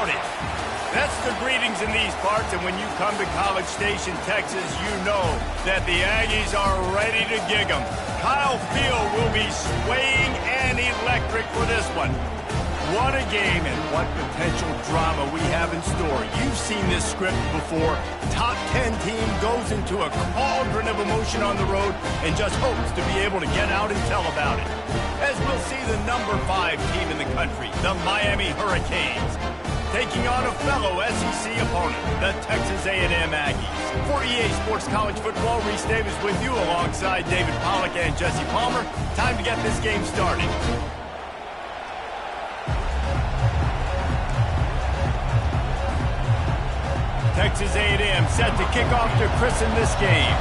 about it? That's the greetings in these parts, and when you come to College Station, Texas, you know that the Aggies are ready to gig 'em. Kyle Field will be swaying and electric for this one. What a game and what potential drama we have in store. You've seen this script before. Top 10 team goes into a cauldron of emotion on the road and just hopes to be able to get out and tell about it. As we'll see the number 5 team in the country, the Miami Hurricanes, taking on a fellow SEC opponent, the Texas A&M Aggies. For EA Sports College Football, Reese Davis with you alongside David Pollack and Jesse Palmer. Time to get this game started. Texas A&M set to kick off to christen this game.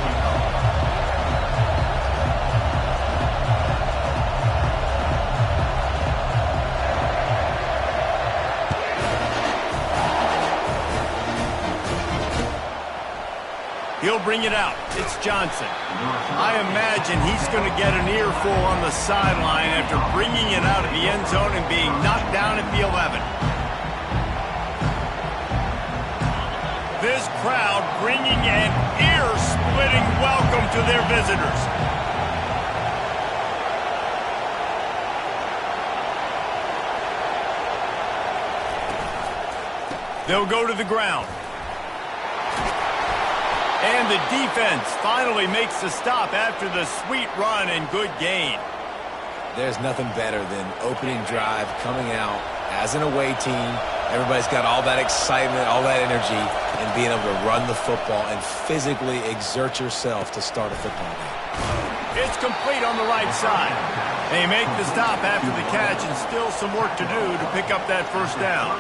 He'll bring it out. It's Johnson. I imagine he's going to get an earful on the sideline after bringing it out of the end zone and being knocked down at the 11. This crowd bringing an ear-splitting welcome to their visitors. They'll go to the ground. And the defense finally makes the stop after the sweet run and good gain. There's nothing better than opening drive, coming out as an away team. Everybody's got all that excitement, all that energy, and being able to run the football and physically exert yourself to start a football game. It's complete on the right side. They make the stop after the catch and still some work to do to pick up that first down.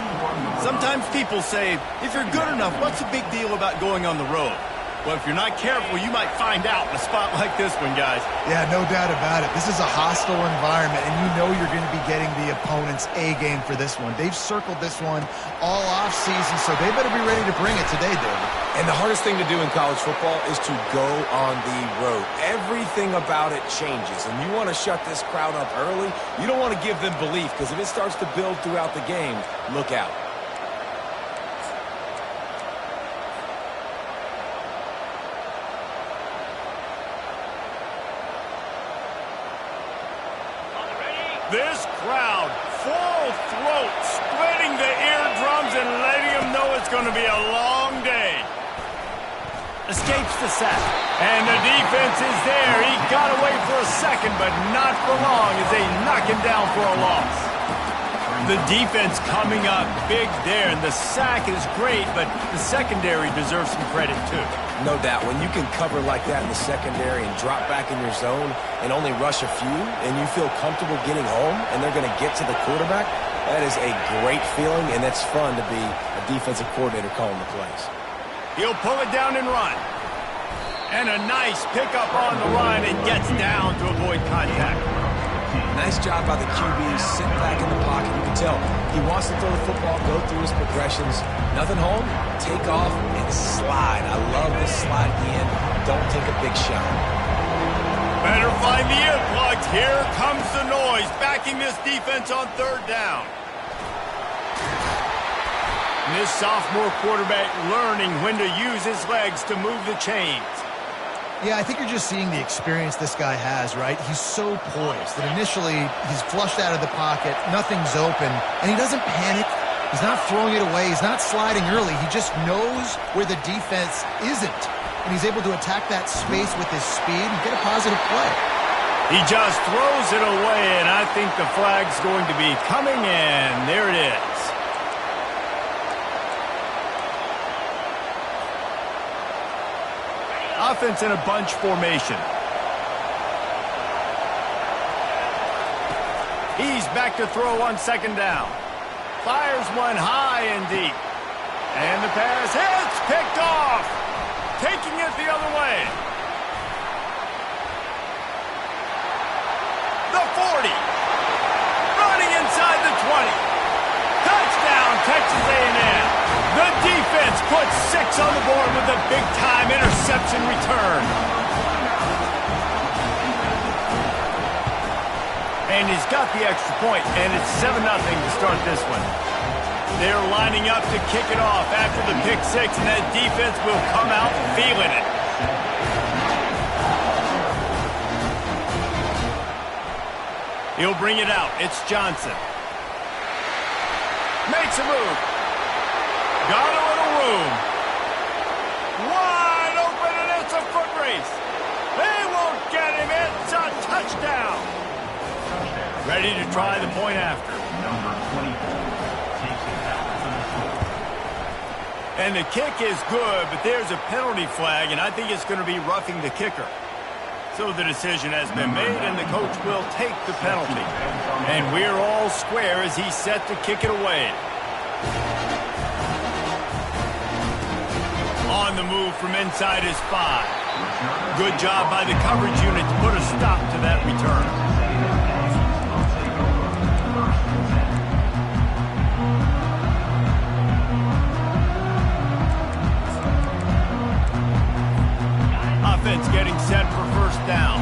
Sometimes people say, if you're good enough, what's the big deal about going on the road? Well, if you're not careful, you might find out in a spot like this one, guys. Yeah, no doubt about it. This is a hostile environment, and you know you're going to be getting the opponent's A game for this one. They've circled this one all offseason, so they better be ready to bring it today, David. And the hardest thing to do in college football is to go on the road. Everything about it changes, and you want to shut this crowd up early. You don't want to give them belief, because if it starts to build throughout the game, look out. This crowd, full throat, splitting the eardrums and letting them know it's going to be a long day. Escapes the sack. And the defense is there. He got away for a second, but not for long as they knock him down for a loss. The defense coming up big there, and the sack is great, but the secondary deserves some credit too. No doubt. When you can cover like that in the secondary and drop back in your zone and only rush a few, and you feel comfortable getting home and they're going to get to the quarterback, that is a great feeling, and it's fun to be a defensive coordinator calling the plays. He'll pull it down and run. And a nice pickup on the run and gets down to avoid contact. Nice job by the QB, sitting back in the pocket. You can tell he wants to throw the football, go through his progressions. Nothing home, take off, and slide. I love this slide at the end. Don't take a big shot. Better find the earplugs. Here comes the noise, backing this defense on third down. And this sophomore quarterback learning when to use his legs to move the chains. Yeah, I think you're just seeing the experience this guy has, right? He's so poised that initially he's flushed out of the pocket, nothing's open, and he doesn't panic. He's not throwing it away. He's not sliding early. He just knows where the defense isn't, and he's able to attack that space with his speed and get a positive play. He just throws it away, and I think the flag's going to be coming in. There it is. Offense in a bunch formation. He's back to throw on second down. Fires one high and deep. And the pass hits, picked off. Taking it the other way. The 40. Running inside the 20. Touchdown, Texas A&M. The defense puts 6 on the board with a big-time interception return. And he's got the extra point, and it's 7-0 to start this one. They're lining up to kick it off after the pick six, and that defense will come out feeling it. He'll bring it out. It's Johnson. Makes a move. Got a little room. Wide open, and it's a foot race. They won't get him. It's a touchdown. Ready to try the point after. And the kick is good, but there's a penalty flag, and I think it's going to be roughing the kicker. So the decision has been made, and the coach will take the penalty. And we're all square as he's set to kick it away. On the move from inside his 5. Good job by the coverage unit to put a stop to that return. Offense getting set for first down.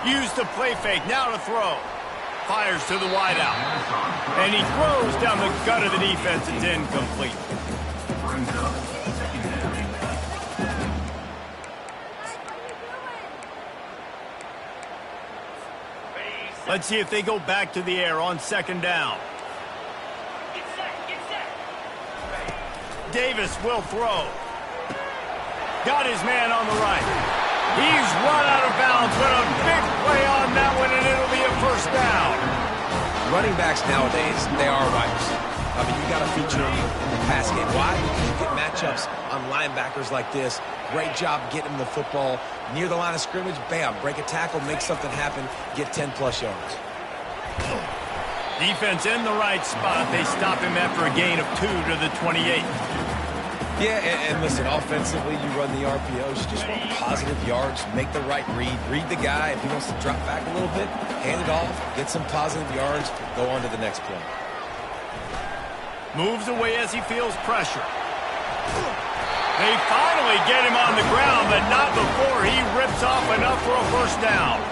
Use the play fake, now to throw. Fires to the wideout. And he throws down the gut of the defense. It's incomplete. Let's see if they go back to the air on second down. Davis will throw. Got his man on the right. He's run out of bounds, but a big play on that one, and it'll be a first down. Running backs nowadays, they are wipes. I mean, you got to feature them in the pass game. Why? Because you get matchups on linebackers like this. Great job getting them the football near the line of scrimmage. Bam, break a tackle, make something happen, get 10-plus yards. Defense in the right spot. They stop him after a gain of 2 to the 28. Yeah, and listen, offensively, you run the RPOs. You just want positive yards, make the right read the guy. If he wants to drop back a little bit, hand it off, get some positive yards, go on to the next play. Moves away as he feels pressure. They finally get him on the ground, but not before he rips off enough for a first down.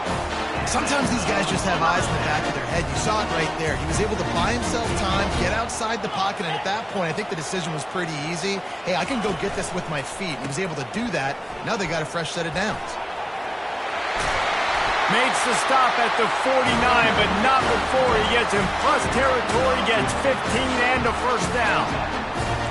Sometimes these guys just have eyes in the back of their head. You saw it right there. He was able to buy himself time, get outside the pocket, and at that point, I think the decision was pretty easy. Hey, I can go get this with my feet. He was able to do that. Now they got a fresh set of downs. Makes the stop at the 49, but not before he gets in plus territory, gets 15 and a first down.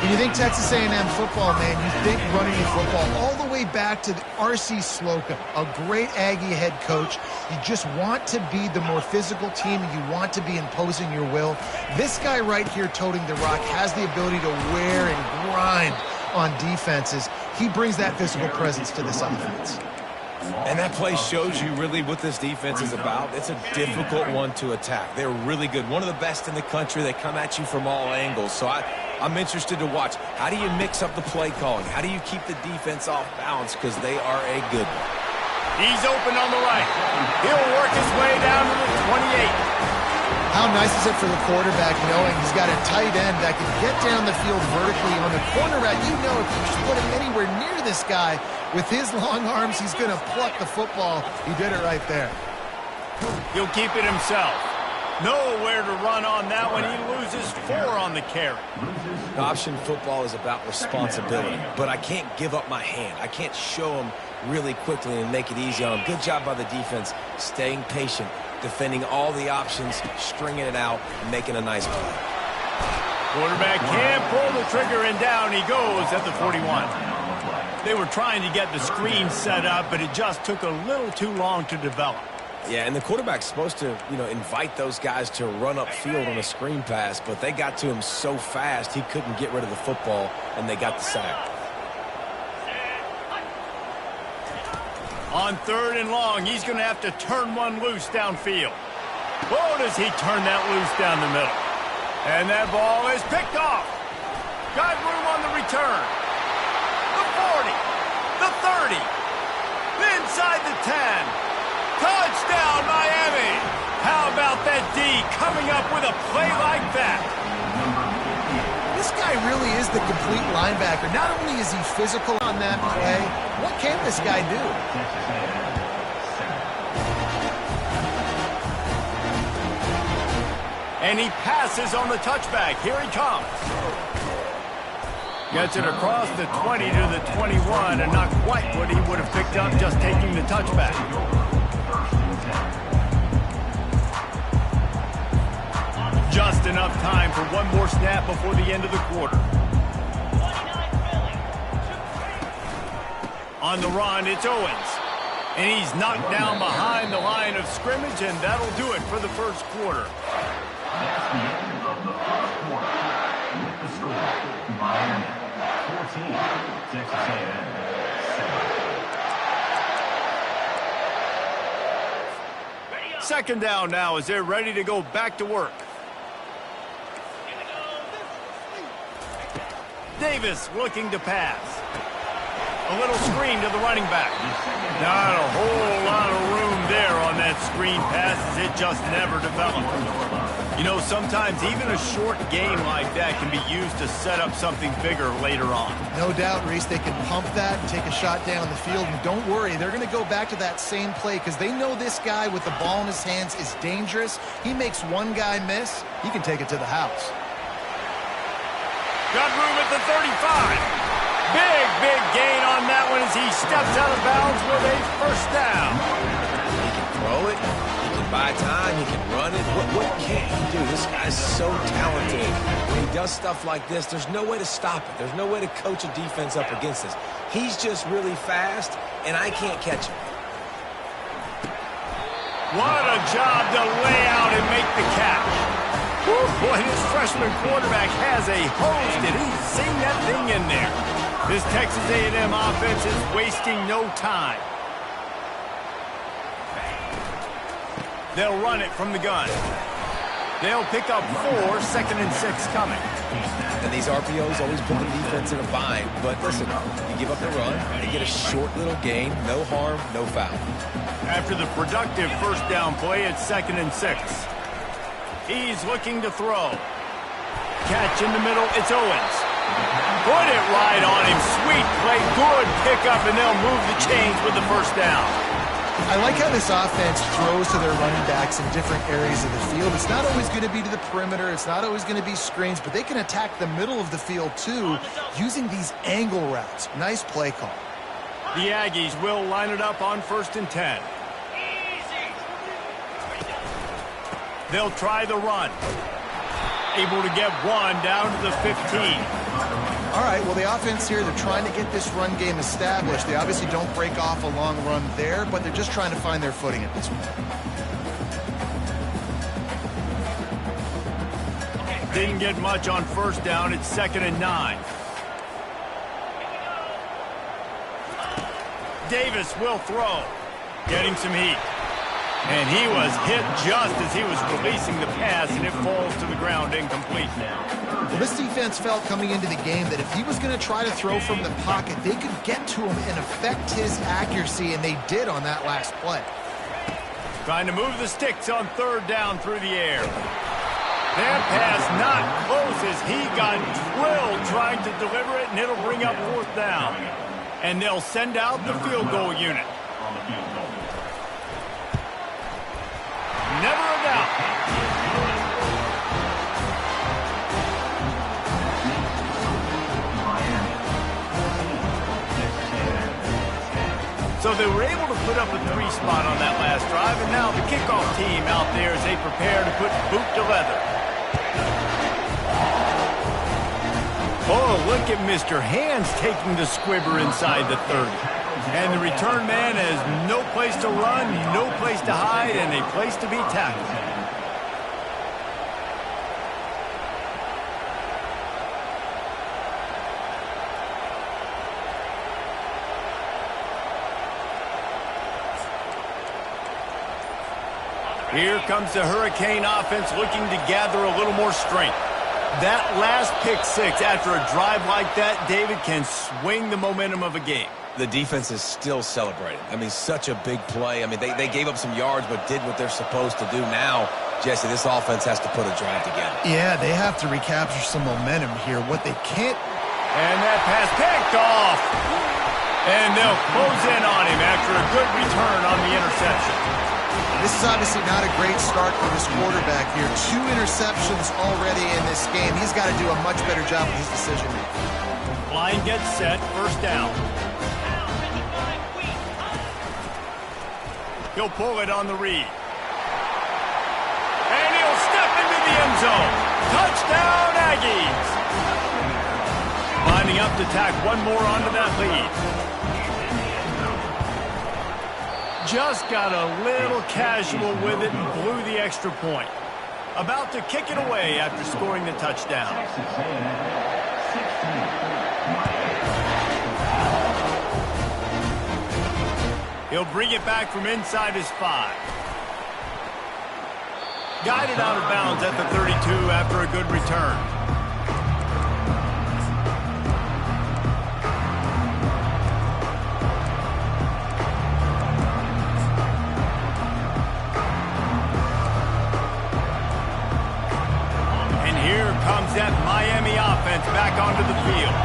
When you think Texas A&M football, man, you think running the football all the way back to R.C. Slocum, a great Aggie head coach. You just want to be the more physical team, and you want to be imposing your will. This guy right here toting the rock has the ability to wear and grind on defenses. He brings that physical presence to this offense. And that play shows you really what this defense is about. It's a difficult one to attack. They're really good. One of the best in the country. They come at you from all angles. So I'm interested to watch. How do you mix up the play calling? How do you keep the defense off balance? Because they are a good one. He's open on the right. He'll work his way down to the 28. How nice is it for the quarterback knowing he's got a tight end that can get down the field vertically on the corner route? You know if you just put him anywhere near this guy with his long arms, he's going to pluck the football. He did it right there. He'll keep it himself. Nowhere to run on that one. He loses 4 on the carry. Option football is about responsibility, but I can't give up my hand. I can't show him really quickly and make it easy on him. Good job by the defense, staying patient, defending all the options, stringing it out, and making a nice play. Quarterback can't pull the trigger, and down he goes at the 41. They were trying to get the screen set up, but it just took a little too long to develop. Yeah, and the quarterback's supposed to, invite those guys to run upfield on a screen pass, but they got to him so fast he couldn't get rid of the football, and they got the sack. On 3rd and long, he's going to have to turn one loose downfield. Oh, does he turn that loose down the middle. And that ball is picked off. Got room on the return. The 40, the 30, inside the 10. Touchdown, Miami! How about that D coming up with a play like that? This guy really is the complete linebacker. Not only is he physical on that play, what can this guy do? And he passes on the touchback. Here he comes. Gets it across the 20 to the 21, and not quite what he would have picked up just taking the touchback. Just enough time for one more snap before the end of the quarter. On the run, it's Owens. And he's knocked down behind the line of scrimmage, and that'll do it for the first quarter. That's the end of the first quarter. With the score, Miami 14, Texas A&M 7. Second down now as they're ready to go back to work. Davis looking to pass. A little screen to the running back. Not a whole lot of room there on that screen pass as it just never developed. You know, sometimes even a short game like that can be used to set up something bigger later on. No doubt, Reese, they can pump that and take a shot down the field. And don't worry, they're going to go back to that same play because they know this guy with the ball in his hands is dangerous. He makes one guy miss, he can take it to the house. Got room at the 35. Big gain on that one as he steps out of bounds with a first down. He can throw it. He can buy time. He can run it. What can't he do? This guy's so talented. When he does stuff like this, there's no way to stop it. There's no way to coach a defense up against this. He's just really fast, and I can't catch him. What a job to lay out and make the catch. Whew, boy, this freshman quarterback has a hose. Did he sing that thing in there? This Texas A&M offense is wasting no time. They'll run it from the gun. They'll pick up 4, 2nd and 6 coming. And these RPOs always put the defense in a bind. But listen, you give up the run, they get a short little gain, no harm, no foul. After the productive first down play, it's 2nd and 6. He's looking to throw. Catch in the middle, it's Owens. Put it right on him. Sweet play, good pickup, and they'll move the chains with the first down. I like how this offense throws to their running backs in different areas of the field. It's not always going to be to the perimeter. It's not always going to be screens, but they can attack the middle of the field, too, using these angle routes. Nice play call. The Aggies will line it up on 1st and 10. They'll try the run. Able to get one down to the 15. All right, well, the offense here, they're trying to get this run game established. They obviously don't break off a long run there, but they're just trying to find their footing at this point. Didn't get much on first down. It's 2nd and 9. Davis will throw. Getting some heat. And he was hit just as he was releasing the pass, and it falls to the ground incomplete. Well, this defense felt coming into the game that if he was going to try to throw from the pocket, they could get to him and affect his accuracy, and they did on that last play. Trying to move the sticks on 3rd down through the air. That pass not close as he got drilled trying to deliver it, and it'll bring up 4th down. And they'll send out the field goal unit. Never a doubt. So they were able to put up a 3 spot on that last drive, and now the kickoff team out there as they prepare to put boot to leather. Oh, look at Mr. Hands taking the squibber inside the 30. And the return man has no place to run, no place to hide, and a place to be tackled. Here comes the Hurricane offense looking to gather a little more strength. That last pick 6 after a drive like that, David, can swing the momentum of a game. The defense is still celebrating. I mean, such a big play. I mean, they gave up some yards but did what they're supposed to do. Now, Jesse, this offense has to put a drive together. Yeah, they have to recapture some momentum here. What they can't... And that pass picked off. And they'll close in on him after a good return on the interception. This is obviously not a great start for this quarterback here. 2 interceptions already in this game. He's got to do a much better job with his decision-making. Line gets set, first down. He'll pull it on the read. And he'll step into the end zone. Touchdown, Aggies! Lining up to tack one more onto that lead. Just got a little casual with it and blew the extra point. About to kick it away after scoring the touchdown. He'll bring it back from inside his 5. Guided out of bounds at the 32 after a good return. And here comes that Miami offense back onto the field.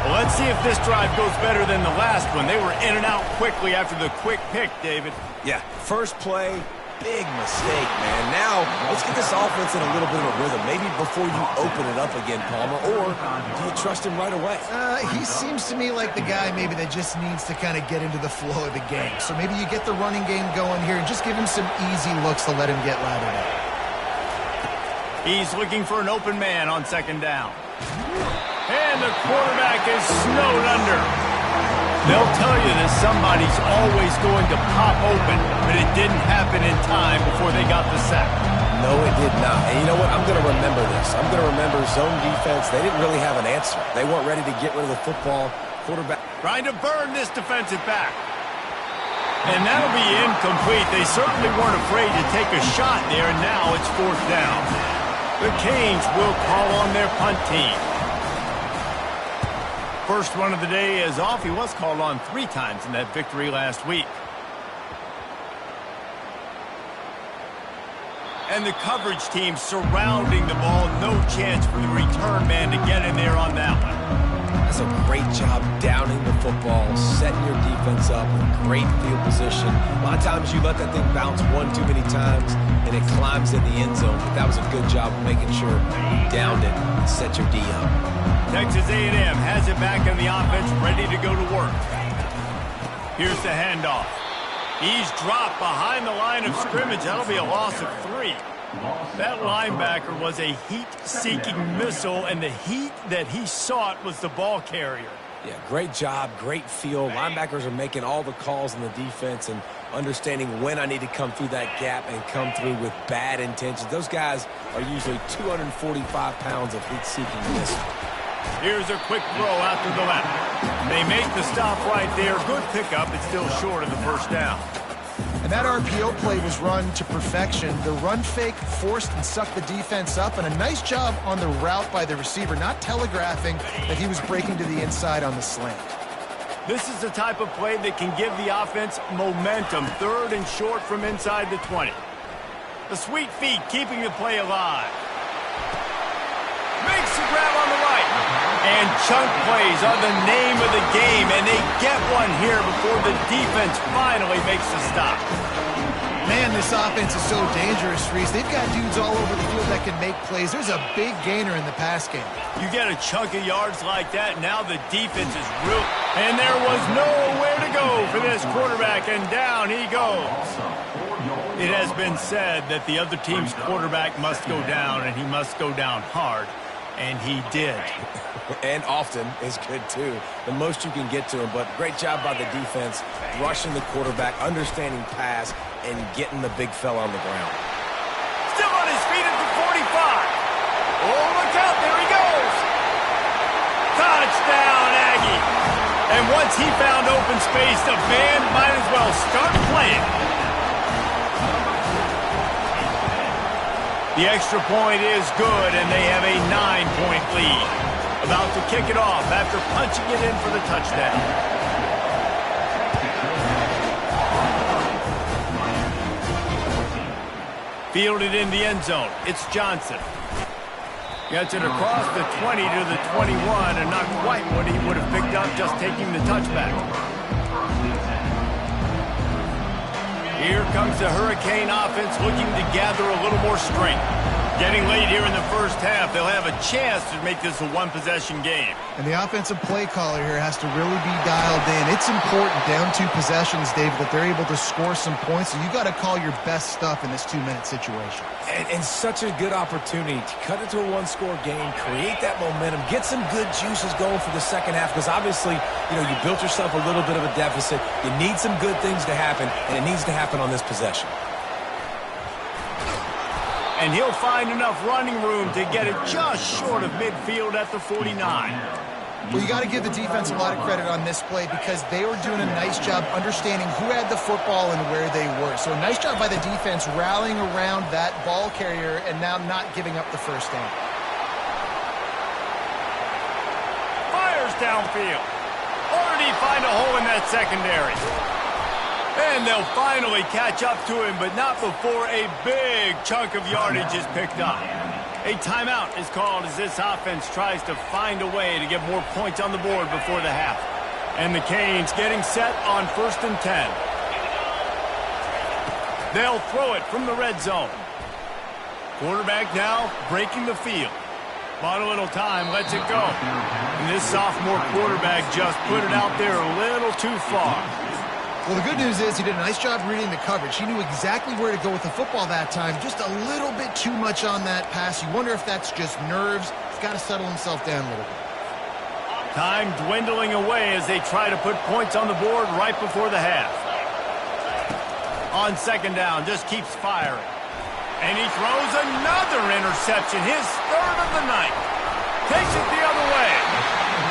Well, let's see if this drive goes better than the last one. They were in and out quickly after the quick pick, David. Yeah, first play, big mistake, man. Now, let's get this offense in a little bit of a rhythm. Maybe before you open it up again, Palmer, or do you trust him right away? He seems to me like the guy maybe that just needs to kind of get into the flow of the game. So maybe you get the running game going here and just give him some easy looks to let him get lathered up. He's looking for an open man on second down. And the quarterback is snowed under. They'll tell you that somebody's always going to pop open, but it didn't happen in time before they got the sack. No, it did not. And you know what? I'm going to remember this. I'm going to remember zone defense. They didn't really have an answer. They weren't ready to get rid of the football. Quarterback trying to burn this defensive back. And that'll be incomplete. They certainly weren't afraid to take a shot there, and now it's 4th down. The Canes will call on their punt team. First one of the day is off. He was called on 3 times in that victory last week. And the coverage team surrounding the ball. No chance for the return man to get in there on that one. does a great job downing the football, setting your defense up with great field position. A lot of times you let that thing bounce one too many times, and it climbs in the end zone. But that was a good job of making sure you downed it and set your D up. Texas A&M has it back in the offense, ready to go to work. Here's the handoff. He's dropped behind the line of scrimmage. That'll be a loss of 3. That linebacker was a heat-seeking missile, and the heat that he sought was the ball carrier. Yeah, great job, great feel. Linebackers are making all the calls in the defense and understanding when I need to come through that gap and come through with bad intentions. Those guys are usually 245 pounds of heat-seeking missile. Here's a quick throw out to the left. They make the stop right there. Good pickup. It's still short of the first down. And that RPO play was run to perfection. The run fake forced and sucked the defense up, and a nice job on the route by the receiver, not telegraphing that he was breaking to the inside on the slant. This is the type of play that can give the offense momentum. 3rd and short from inside the 20. The sweet feet keeping the play alive. Makes the grab on the right. And chunk plays are the name of the game, and they get one here before the defense finally makes the stop. Man, this offense is so dangerous, Reese. They've got dudes all over the field that can make plays. There's a big gainer in the pass game. You get a chunk of yards like that, now the defense is real. And there was nowhere to go for this quarterback, and down he goes. It has been said that the other team's quarterback must go down, and he must go down hard. And he did. And often is good, too. The most you can get to him, but great job by the defense, rushing the quarterback, understanding pass, and getting the big fella on the ground. Still on his feet at the 45. Oh, look out, there he goes. Touchdown, Aggie. And once he found open space, the band might as well start playing. The extra point is good, and they have a 9-point lead. About to kick it off after punching it in for the touchdown. Fielded in the end zone. It's Johnson. Gets it across the 20 to the 21, and not quite what he would have picked up just taking the touchback. Here comes the Hurricane offense looking to gather a little more strength. Getting late here in the first half, they'll have a chance to make this a one-possession game. And the offensive play caller here has to really be dialed in. It's important down 2 possessions, David, that they're able to score some points. So you got to call your best stuff in this 2-minute situation. And such a good opportunity to cut it to a one-score game, create that momentum, get some good juices going for the second half, because obviously, you built yourself a little bit of a deficit. You need some good things to happen, and it needs to happen on this possession. And he'll find enough running room to get it just short of midfield at the 49. Well, you got to give the defense a lot of credit on this play because they were doing a nice job understanding who had the football and where they were. So a nice job by the defense rallying around that ball carrier and now not giving up the first down. Fires downfield. Already find a hole in that secondary. And they'll finally catch up to him, but not before a big chunk of yardage is picked up. A timeout is called as this offense tries to find a way to get more points on the board before the half. And the Canes getting set on 1st and 10. They'll throw it from the red zone. Quarterback now breaking the field. Bought a little time, lets it go. And this sophomore quarterback just put it out there a little too far. Well, the good news is he did a nice job reading the coverage. He knew exactly where to go with the football that time. Just a little bit too much on that pass. You wonder if that's just nerves. He's got to settle himself down a little bit. Time dwindling away as they try to put points on the board right before the half. On 2nd down, just keeps firing. And he throws another interception, his 3rd of the night. Takes it the other way.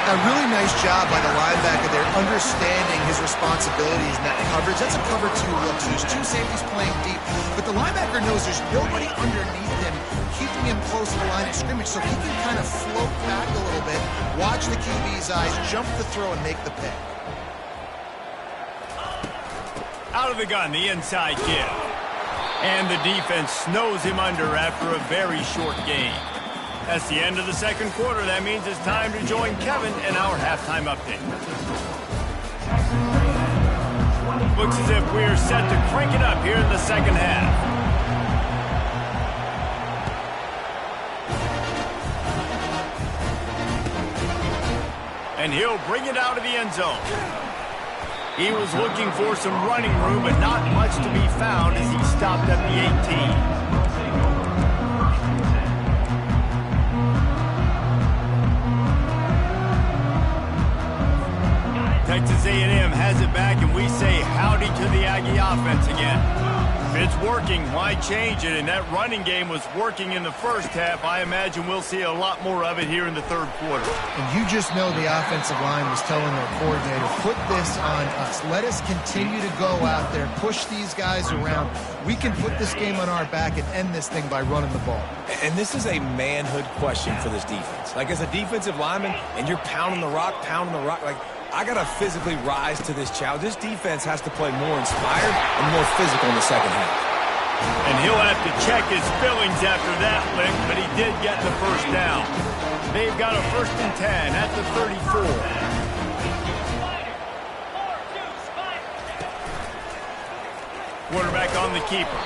A really nice job by the linebacker there, understanding his responsibilities in that coverage. That's a cover 2 look, so there's 2 safeties playing deep. But the linebacker knows there's nobody underneath him, keeping him close to the line of scrimmage, so he can kind of float back a little bit, watch the QB's eyes, jump the throw, and make the pick. Out of the gun, the inside give. And the defense snows him under after a very short game. That's the end of the 2nd quarter. That means it's time to join Kevin in our halftime update. Looks as if we're set to crank it up here in the 2nd half. And he'll bring it out of the end zone. He was looking for some running room, but not much to be found as he stopped at the 18. Texas A&M has it back, and we say howdy to the Aggie offense again. If it's working, why change it? And that running game was working in the first half. I imagine we'll see a lot more of it here in the 3rd quarter. And you just know the offensive line was telling their coordinator, put this on us. Let us continue to go out there, push these guys around. We can put this game on our back and end this thing by running the ball. And this is a manhood question for this defense. Like, as a defensive lineman, and you're pounding the rock, like, I got to physically rise to this challenge. This defense has to play more inspired and more physical in the 2nd half. And he'll have to check his feelings after that lick, but he did get the first down. They've got a 1st and 10 at the 34. Quarterback on the keeper.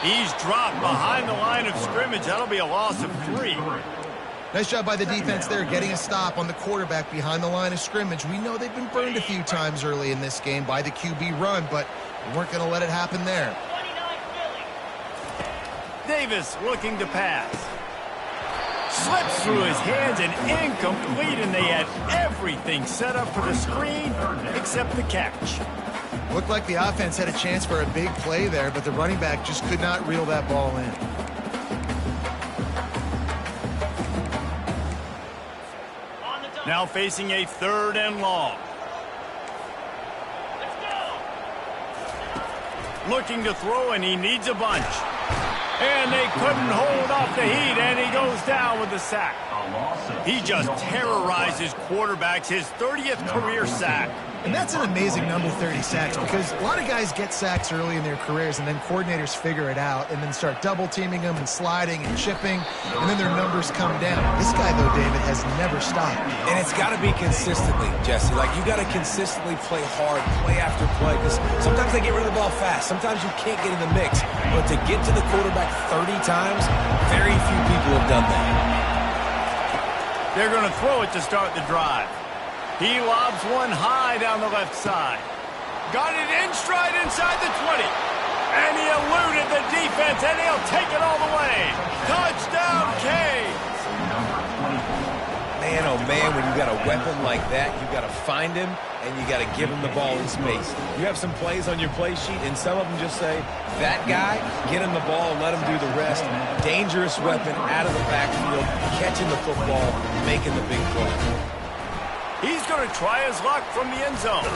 He's dropped behind the line of scrimmage. That'll be a loss of 3. Nice job by the defense there, getting a stop on the quarterback behind the line of scrimmage. We know they've been burned a few times early in this game by the QB run, but we weren't going to let it happen there. Davis looking to pass. Slips through his hands and incomplete, and they had everything set up for the screen except the catch. Looked like the offense had a chance for a big play there, but the running back just could not reel that ball in. Now facing a 3rd and long. Looking to throw, and he needs a bunch. And they couldn't hold off the heat, and he goes down with the sack. He just terrorizes quarterbacks, his 30th career sack. And that's an amazing number, 30 sacks, because a lot of guys get sacks early in their careers, and then coordinators figure it out and then start double-teaming them and sliding and chipping, and then their numbers come down. This guy, though, David, has never stopped. And it's got to be consistently, Jesse. Like, you got to consistently play hard, play after play, because sometimes they get rid of the ball fast. Sometimes you can't get in the mix. But to get to the quarterback 30 times, very few people have done that. They're going to throw it to start the drive. He lobs one high down the left side. Got it in stride inside the 20. And he eluded the defense, and he'll take it all the way. Touchdown, Canes. Man, oh man, when you got a weapon like that, you got to find him, and you got to give him the ball in space. You have some plays on your play sheet, and some of them just say, that guy, get him the ball and let him do the rest. Dangerous weapon out of the backfield, catching the football, making the big play. He's going to try his luck from the end zone.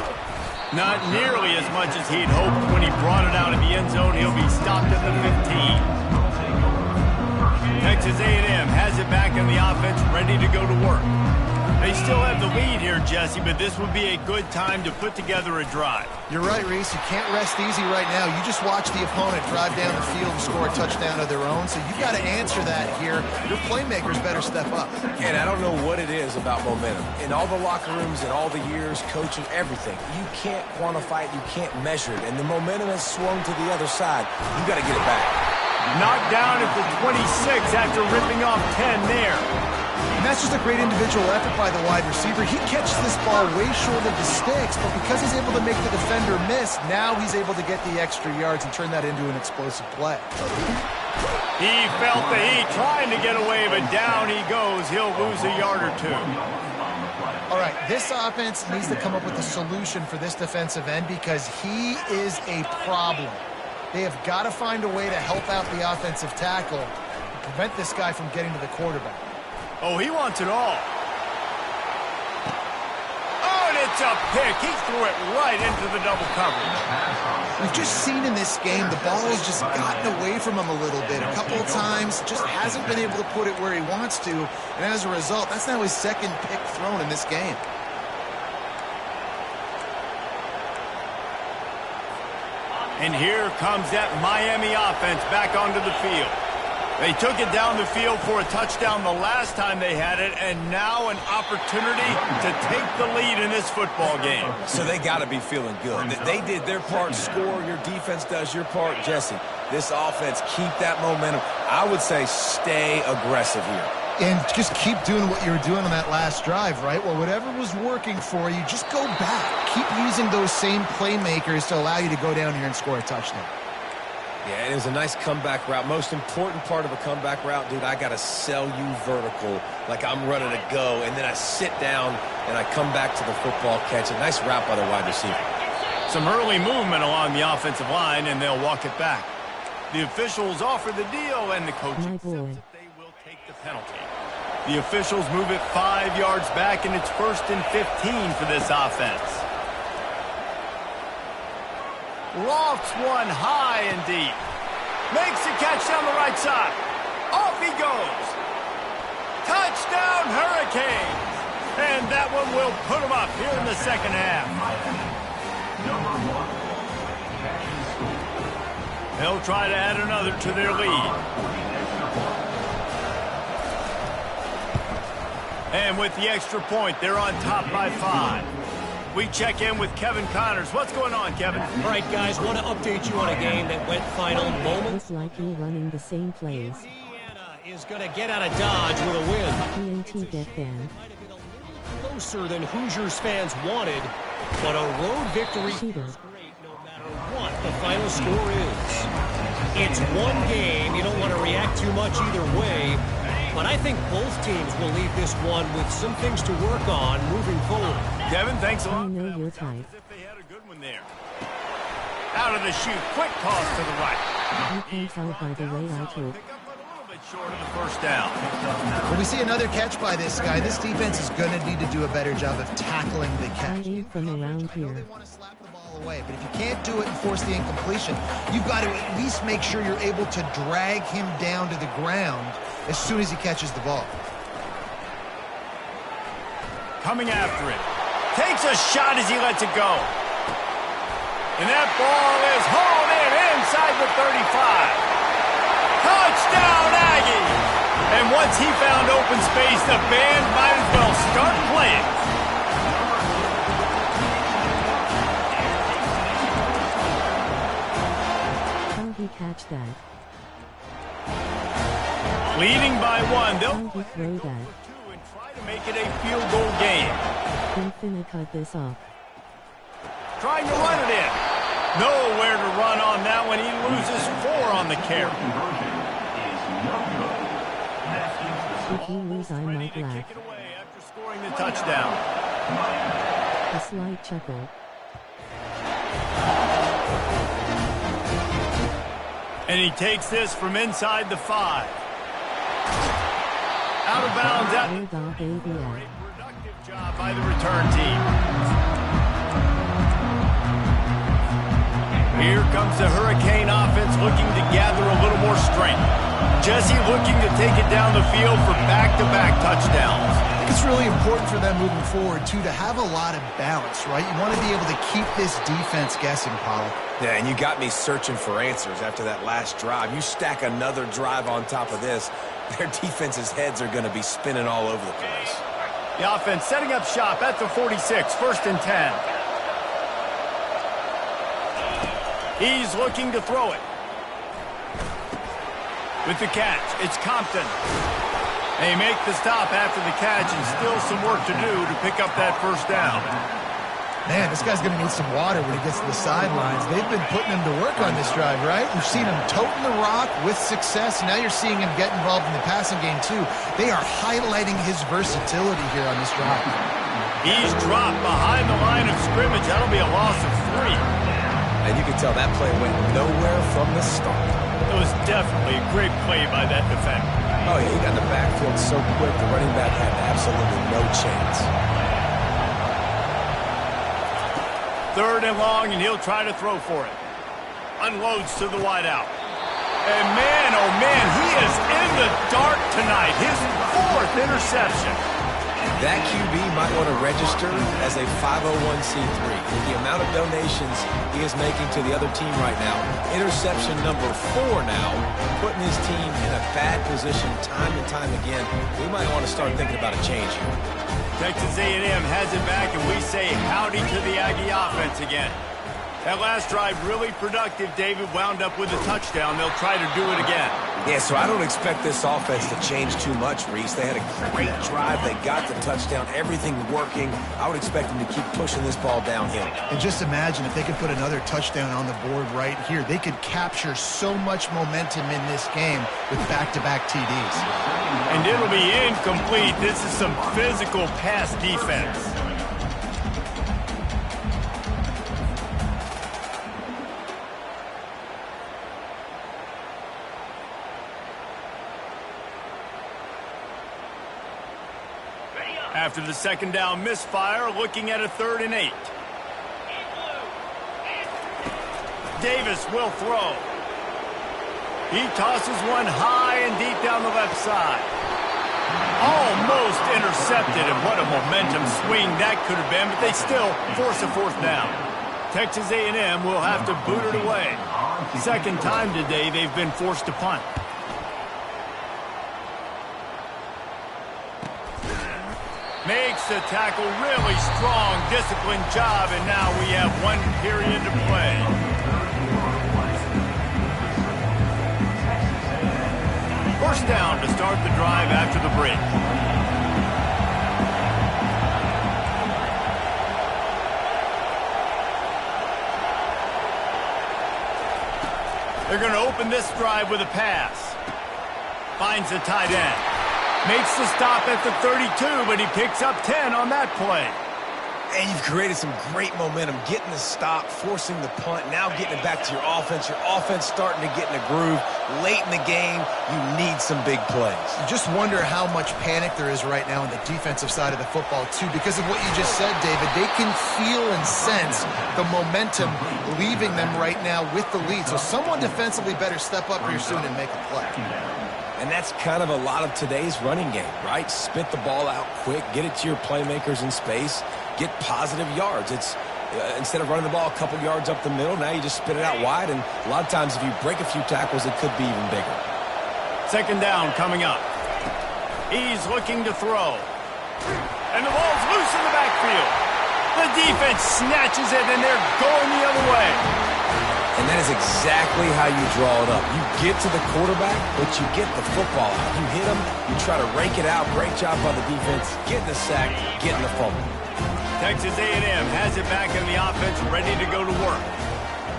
Not nearly as much as he'd hoped when he brought it out of the end zone. He'll be stopped at the 15. Texas A&M has it back in the offense, ready to go to work. They still have the lead here, Jesse, but this would be a good time to put together a drive. You're right, Reese. You can't rest easy right now. You just watch the opponent drive down the field and score a touchdown of their own, so you got to answer that here. Your playmakers better step up. And I don't know what it is about momentum. In all the locker rooms, in all the years, coaching, everything, you can't quantify it, you can't measure it, and the momentum has swung to the other side. You got to get it back. Knocked down at the 26 after ripping off 10 there. And that's just a great individual effort by the wide receiver. He catches this ball way short of the sticks, but because he's able to make the defender miss, now he's able to get the extra yards and turn that into an explosive play. He felt the heat trying to get away, but down he goes. He'll lose a yard or two. All right, this offense needs to come up with a solution for this defensive end because he is a problem. They have got to find a way to help out the offensive tackle and prevent this guy from getting to the quarterback. Oh, he wants it all. Oh, and it's a pick. He threw it right into the double coverage. We've just seen in this game the ball has just gotten away from him a little bit. A couple of times, just hasn't been able to put it where he wants to. And as a result, that's now his second pick thrown in this game. And here comes that Miami offense back onto the field. They took it down the field for a touchdown the last time they had it, and now an opportunity to take the lead in this football game. So they got to be feeling good. They did their part, score. Your defense does your part, Jesse. This offense, keep that momentum. I would say stay aggressive here. And just keep doing what you were doing on that last drive, right? Well, whatever was working for you, just go back. Keep using those same playmakers to allow you to go down here and score a touchdown. Yeah, it was a nice comeback route. Most important part of a comeback route, dude, I got to sell you vertical like I'm running a go, and then I sit down and I come back to the football catch. A nice route by the wide receiver. Some early movement along the offensive line, and they'll walk it back. The officials offer the deal, and the coach accepts that they will take the penalty. The officials move it 5 yards back, and it's 1st and 15 for this offense. Lofts one high and deep. Makes a catch down the right side. Off he goes. Touchdown, Hurricanes. And that one will put them up here in the second half. They'll try to add another to their lead. And with the extra point, they're on top by 5. We check in with Kevin Connors. What's going on, Kevin? All right, guys, want to update you on a game that went final moments. Most likely running the same plays. Indiana is going to get out of Dodge with a win. TNT Get Band. Might have been a little closer than Hoosiers fans wanted, but a road victory is great no matter what the final score is. It's one game. You don't want to react too much either way, but I think both teams will leave this one with some things to work on moving forward. Kevin, thanks a lot. I know you're tight. As if they had a good one there. Out of the chute, quick toss to the right. You can tell by the way I took. Pick up a little bit short of the first down. When we see another catch by this guy, this defense is going to need to do a better job of tackling the I catch. ain't from around They here. want to slap the ball away, but if you can't do it and force the incompletion, you've got to at least make sure you're able to drag him down to the ground as soon as he catches the ball. Coming after it. Takes a shot as he lets it go. And that ball is hauled in inside the 35. Touchdown, Aggies! And once he found open space, the band might as well start playing. How he catch that? Leading by one, they'll How he throw that? and try to make it a field goal game. They finna cut this off. Trying to run it in. Nowhere to run on that one. He loses 4 on the carry. Conversion is no good. That keeps the If you lose, I Ready might to laugh. kick it away after scoring the touchdown. A slight chuckle. And he takes this from inside the 5. Out of bounds at Hold on, baby. a productive job by the return team. Here comes the Hurricane offense looking to gather a little more strength. Jesse looking to take it down the field for back-to-back touchdowns. I think it's really important for them moving forward, too, to have a lot of balance, right? You want to be able to keep this defense guessing, Pollock. Yeah, and you got me searching for answers after that last drive. You stack another drive on top of this, their defense's heads are going to be spinning all over the place. The offense setting up shop at the 46, 1st and 10. He's looking to throw it. With the catch, it's Compton. They make the stop after the catch and still some work to do to pick up that first down. Man, this guy's going to need some water when he gets to the sidelines. They've been putting him to work on this drive, right? You've seen him toting the rock with success. Now you're seeing him get involved in the passing game, too. They are highlighting his versatility here on this drive. He's dropped behind the line of scrimmage. That'll be a loss of 3. And you can tell that play went nowhere from the start. It was definitely a great play by that defender. Oh, yeah, he got in the backfield so quick, the running back had absolutely no chance. 3rd and long, and he'll try to throw for it. Unloads to the wideout. And man, oh man, he is in the dark tonight. His 4th interception. That QB might want to register as a 501c3. With the amount of donations he is making to the other team right now, interception number 4 now, putting his team in a bad position time and time again. We might want to start thinking about a change here. Texas A&M has it back, and we say howdy to the Aggie offense again. That last drive really productive. David wound up with a touchdown. They'll try to do it again. Yeah, so I don't expect this offense to change too much, Reese. They had a great drive. They got the touchdown. Everything working. I would expect them to keep pushing this ball downhill. And just imagine if they could put another touchdown on the board right here. They could capture so much momentum in this game with back-to-back TDs. And it'll be incomplete. This is some physical pass defense. After the 2nd down misfire, looking at a 3rd and 8. Davis will throw. He tosses one high and deep down the left side. Almost intercepted, and what a momentum swing that could have been, but they still force a 4th down. Texas A&M will have to boot it away. 2nd time today they've been forced to punt. Makes the tackle, really strong, disciplined job, and now we have 1 period to play. First down to start the drive after the break. They're going to open this drive with a pass. Finds the tight end. Makes the stop at the 32, but he picks up 10 on that play. And you've created some great momentum, getting the stop, forcing the punt, now getting it back to your offense. Your offense starting to get in a groove. Late in the game, you need some big plays. You just wonder how much panic there is right now on the defensive side of the football, too, because of what you just said, David. They can feel and sense the momentum leaving them right now with the lead. So someone defensively better step up here soon and make a play. And that's kind of a lot of today's running game, right? Spit the ball out quick, get it to your playmakers in space, get positive yards. It's instead of running the ball a couple yards up the middle, now you just spit it out wide, and a lot of times if you break a few tackles, it could be even bigger. Second down coming up. He's looking to throw. And the ball's loose in the backfield. The defense snatches it, and they're going the other way. And that is exactly how you draw it up. You get to the quarterback, but you get the football out. You hit him, you try to rake it out. Great job by the defense. Getting the sack, getting the fumble. Texas A&M has it back in the offense, ready to go to work.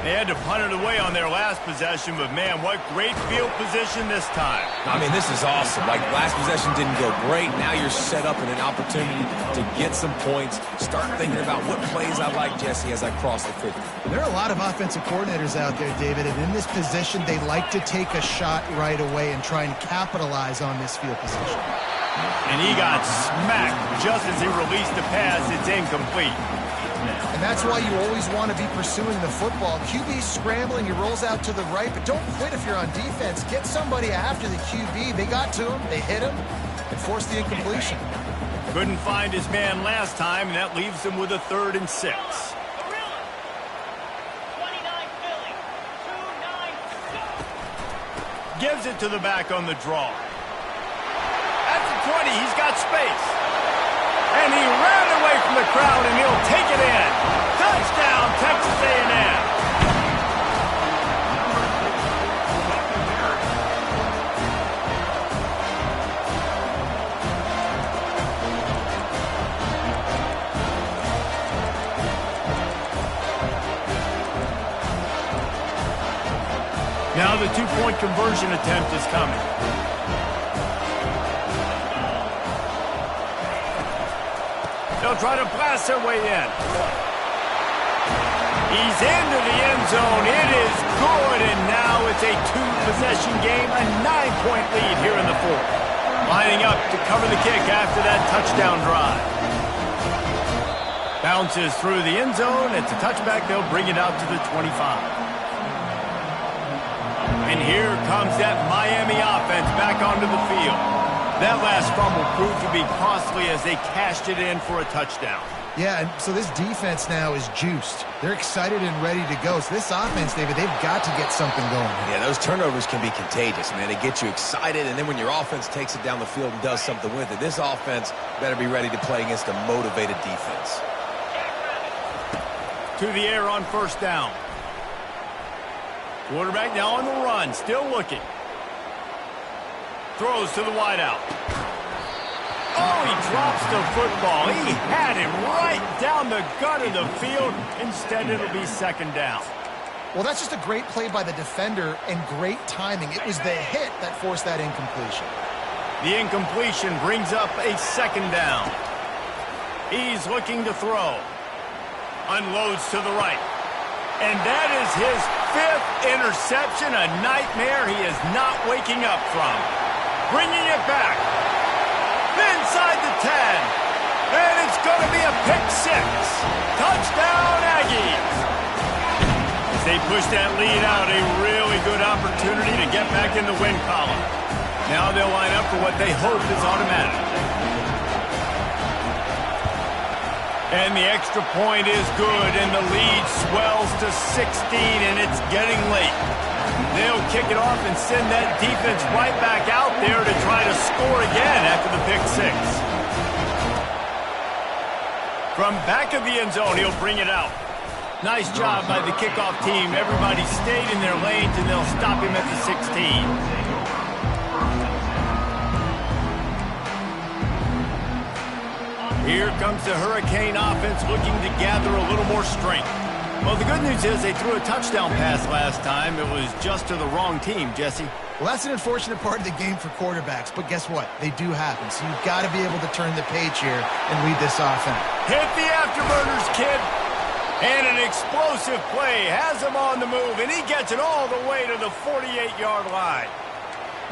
They had to punt it away on their last possession, but man, what great field position this time. I mean, this is awesome. Like, last possession didn't go great. Now you're set up in an opportunity to get some points. Start thinking about what plays I like, Jesse, as I cross the 50. There are a lot of offensive coordinators out there, David, and in this position, they like to take a shot right away and try and capitalize on this field position. And he got smacked just as he released the pass. It's incomplete. And that's why you always want to be pursuing the football. QB scrambling, he rolls out to the right, but don't quit if you're on defense. Get somebody after the QB. They got to him, they hit him, and forced the incompletion. Couldn't find his man last time, and that leaves him with a 3rd and 6. Gives it to the back on the draw. At the 20, he's got space. And he ran away from the crowd, and he'll take it in. Touchdown, Texas A&M. Now the 2-point conversion attempt is coming. They'll try to blast their way in. He's into the end zone. It is good, and now it's a 2-possession game, a 9-point lead here in the 4th. Lining up to cover the kick after that touchdown drive. Bounces through the end zone. It's a touchback. They'll bring it out to the 25. And here comes that Miami offense back onto the field. That last fumble proved to be costly as they cashed it in for a touchdown. Yeah, and so this defense now is juiced. They're excited and ready to go. So this offense, David, they've got to get something going. Yeah, those turnovers can be contagious, man. They get you excited, and then when your offense takes it down the field and does something with it, this offense better be ready to play against a motivated defense. To the air on 1st down. Quarterback now on the run, still looking. Throws to the wideout. Oh, he drops the football. He had him right down the gut of the field. Instead, it'll be 2nd down. Well, that's just a great play by the defender and great timing. It was the hit that forced that incompletion. The incompletion brings up a 2nd down. He's looking to throw. Unloads to the right. And that is his 5th interception, a nightmare he is not waking up from. Bringing it back. Inside the 10. And it's going to be a pick 6. Touchdown, Aggies. As they push that lead out, a really good opportunity to get back in the win column. Now they'll line up for what they hope is automatic. And the extra point is good, and the lead swells to 16, and it's getting late. They'll kick it off and send that defense right back out there to try to score again after the pick 6. From back of the end zone, he'll bring it out. Nice job by the kickoff team. Everybody stayed in their lanes, and they'll stop him at the 16. Here comes the Hurricane offense looking to gather a little more strength. Well, the good news is they threw a touchdown pass last time. It was just to the wrong team, Jesse. Well, that's an unfortunate part of the game for quarterbacks, but guess what? They do happen, so you've got to be able to turn the page here and lead this offense. Hit the afterburners, kid. And an explosive play has him on the move, and he gets it all the way to the 48-yard line.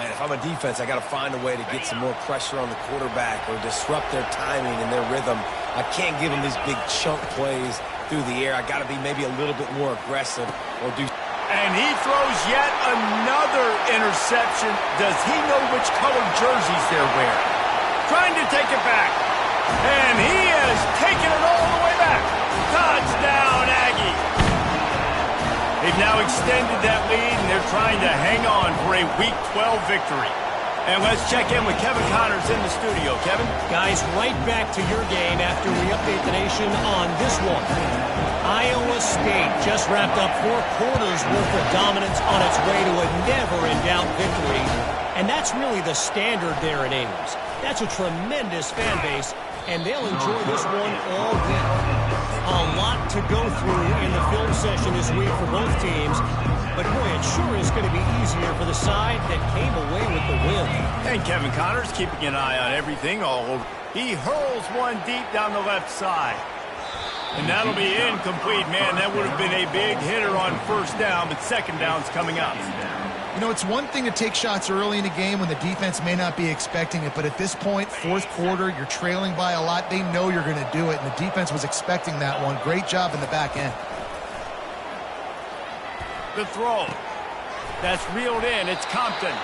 Man, if I'm a defense, I got to find a way to get some more pressure on the quarterback or disrupt their timing and their rhythm. I can't give them these big chunk plays through the air. I got to be maybe a little bit more aggressive or do. And he throws yet another interception. Does he know which color jerseys they're wearing? Trying to take it back. And he has taken it all the way back. Touchdown, Aggie. They've now extended that lead, and they're trying to hang on for a Week 12 victory. And let's check in with Kevin Connors in the studio. Kevin? Guys, right back to your game after we update the nation on this one. Iowa State just wrapped up 4 quarters worth of dominance on its way to a never-in-doubt victory. And that's really the standard there in Ames. That's a tremendous fan base, and they'll enjoy this one all week. A lot to go through in the film session this week for both teams. But, boy, it sure is going to be easier for the side that came away with the win. And Kevin Connors keeping an eye on everything all over. He hurls one deep down the left side. And that'll be incomplete. Man, that would have been a big hitter on first down, but second down's coming up. You know, it's one thing to take shots early in a game when the defense may not be expecting it, but at this point, fourth quarter, you're trailing by a lot. They know you're going to do it, and the defense was expecting that one. Great job in the back end. The throw. That's reeled in. It's Compton.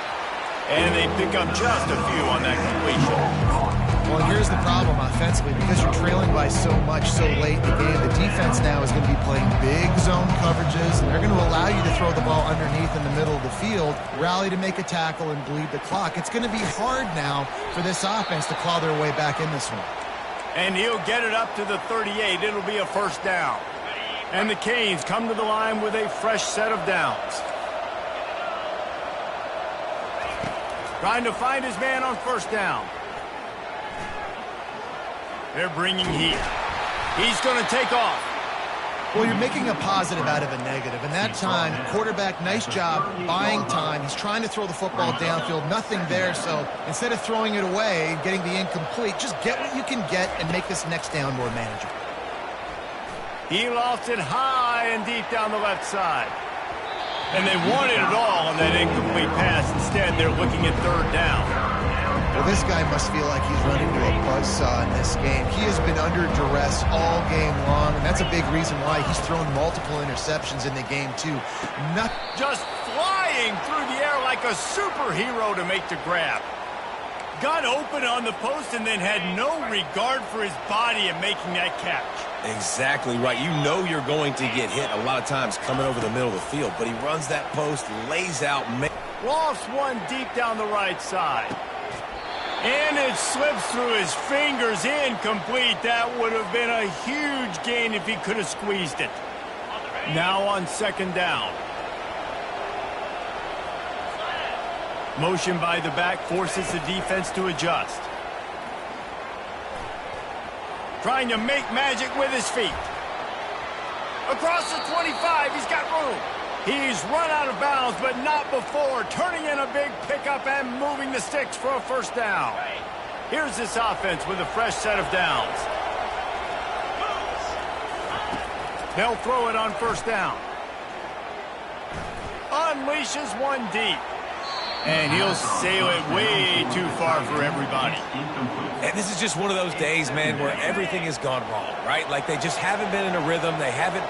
And they pick up just a few on that completion. Well, here's the problem offensively. Because you're trailing by so much so late in the game, the defense now is going to be playing big zone coverages, and they're going to allow you to throw the ball underneath in the middle of the field, rally to make a tackle, and bleed the clock. It's going to be hard now for this offense to claw their way back in this one. And he'll get it up to the 38. It'll be a first down. And the Canes come to the line with a fresh set of downs. Trying to find his man on first down. They're bringing heat. He's going to take off. Well, you're making a positive out of a negative. And that time, quarterback, nice job buying time. He's trying to throw the football downfield. Nothing there. So instead of throwing it away and getting the incomplete, just get what you can get and make this next down more manageable. He lofts it high and deep down the left side. And they wanted it all on that incomplete pass. Instead, they're looking at third down. Well, this guy must feel like he's running to a buzzsaw in this game. He has been under duress all game long, and that's a big reason why he's thrown multiple interceptions in the game, too. Just flying through the air like a superhero to make the grab. Got open on the post and then had no regard for his body in making that catch. Exactly right. You know you're going to get hit a lot of times coming over the middle of the field, but he runs that post, lays out. Lofts one deep down the right side. And it slips through his fingers, incomplete. That would have been a huge gain if he could have squeezed it. Now on second down. Motion by the back forces the defense to adjust. Trying to make magic with his feet. Across the 25, he's got room. He's run out of bounds, but not before. Turning in a big pickup and moving the sticks for a first down. Here's this offense with a fresh set of downs. They'll throw it on first down. Unleashes one deep. And he'll sail it way too far for everybody. And this is just one of those days, man, where everything has gone wrong, right? Like they just haven't been in a rhythm. They haven't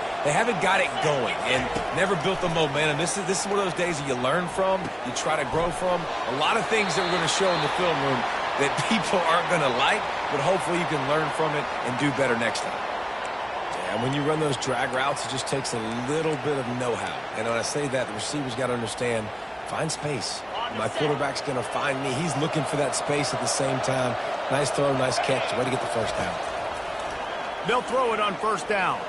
got it going and never built the momentum. This is one of those days that you learn from, you try to grow from. A lot of things that we're going to show in the film room that people aren't going to like, but hopefully you can learn from it and do better next time. And when you run those drag routes, it just takes a little bit of know-how. And when I say that, the receivers got to understand, find space. My quarterback's going to find me. He's looking for that space at the same time. Nice throw, nice catch. Way to get the first down. They'll throw it on first down.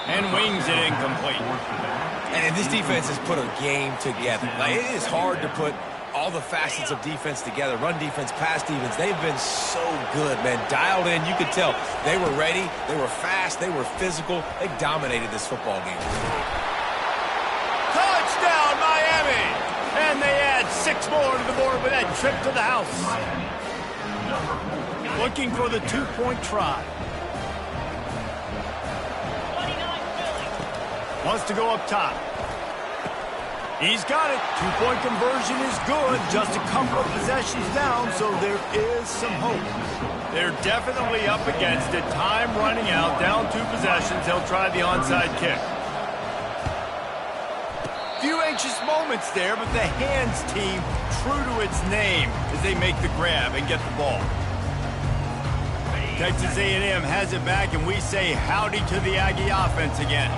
And wings it incomplete. And this defense has put a game together. Like, it is hard to put all the facets of defense together. Run defense, pass defense. They've been so good, man. Dialed in. You could tell they were ready. They were fast. They were physical. They dominated this football game. Touchdown, Miami! And they add 6 more to the board with that trip to the house. Looking for the 2-point try. Wants to go up top. He's got it. 2-point conversion is good. Just a couple of possessions down, so there is some hope. They're definitely up against it. Time running out. Down 2 possessions. He'll try the onside kick. Few anxious moments there, but the hands team true to its name as they make the grab and get the ball. Texas A&M has it back, and we say howdy to the Aggie offense again.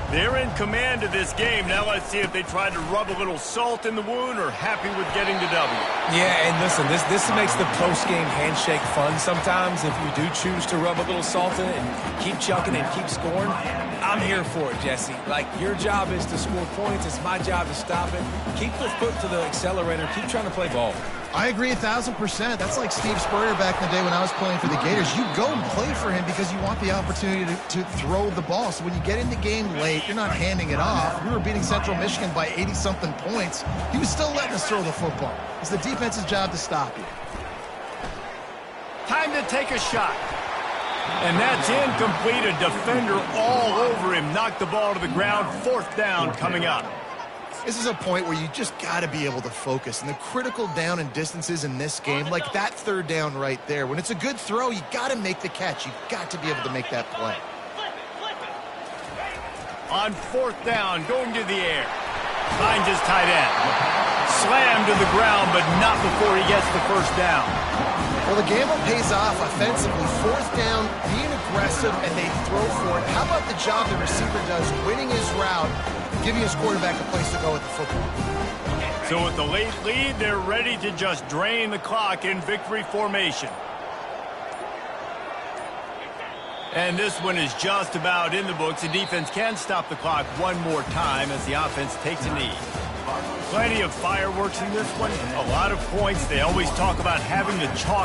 They're in command of this game. Now let's see if they tried to rub a little salt in the wound or happy with getting the W. Yeah, and listen, this makes the post-game handshake fun sometimes if you do choose to rub a little salt in it and keep chucking and keep scoring. I'm here for it, Jesse. Like, your job is to score points. It's my job to stop it. Keep the foot to the accelerator. Keep trying to play ball. I agree 1,000%. That's like Steve Spurrier back in the day when I was playing for the Gators. You go and play for him because you want the opportunity to throw the ball. So when you get in the game late, you're not handing it off. We were beating Central Michigan by 80-something points. He was still letting us throw the football. It's the defense's job to stop you. Time to take a shot. And that's incomplete. A defender all over him. Knocked the ball to the ground. 4th down coming up. This is a point where you just got to be able to focus. And the critical down and distances in this game, like that 3rd down right there, when it's a good throw, you got to make the catch. You've got to be able to make that play. On 4th down, going to the air. Finds his tight end. Slammed to the ground, but not before he gets the 1st down. Well, the gamble pays off offensively. 4th down, being aggressive, and they throw for it. How about the job the receiver does, winning his route, giving his quarterback a place to go with the football? So with the late lead, they're ready to just drain the clock in victory formation. And this one is just about in the books. The defense can stop the clock one more time as the offense takes a knee. Plenty of fireworks in this one. A lot of points. They always talk about having the chalk